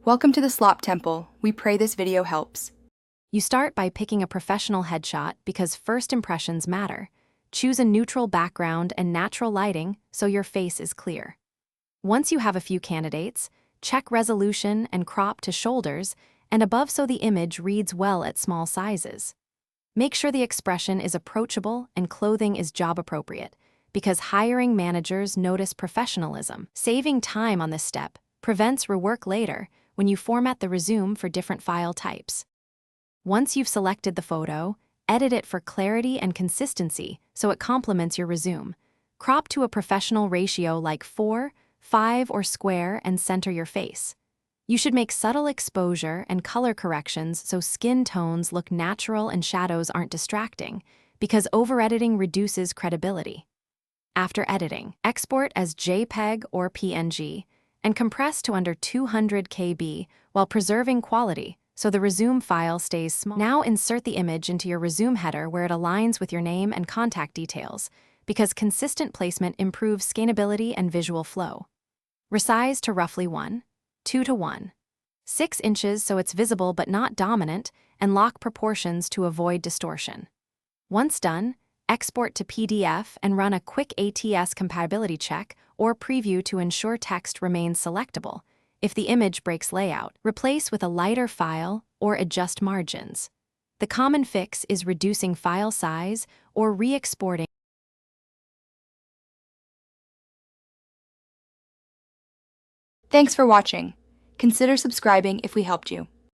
Welcome to the Slop Temple. We pray this video helps. You start by picking a professional headshot because first impressions matter. Choose a neutral background and natural lighting so your face is clear. Once you have a few candidates, check resolution and crop to shoulders and above so the image reads well at small sizes. Make sure the expression is approachable and clothing is job appropriate, because hiring managers notice professionalism. Saving time on this step prevents rework later when you format the resume for different file types. Once you've selected the photo, edit it for clarity and consistency so it complements your resume. Crop to a professional ratio like 4, 5, or square and center your face. You should make subtle exposure and color corrections so skin tones look natural and shadows aren't distracting, because over-editing reduces credibility. After editing, export as JPEG or PNG and compress to under 200 KB while preserving quality so the resume file stays small. Now insert the image into your resume header where it aligns with your name and contact details, because consistent placement improves scannability and visual flow. Resize to roughly 1:2 to 1:6 inches so it's visible but not dominant, and lock proportions to avoid distortion. Once done, export to PDF and run a quick ATS compatibility check or preview to ensure text remains selectable. If the image breaks layout, replace with a lighter file or adjust margins. The common fix is reducing file size or re-exporting. Thanks for watching. Consider subscribing if we helped you.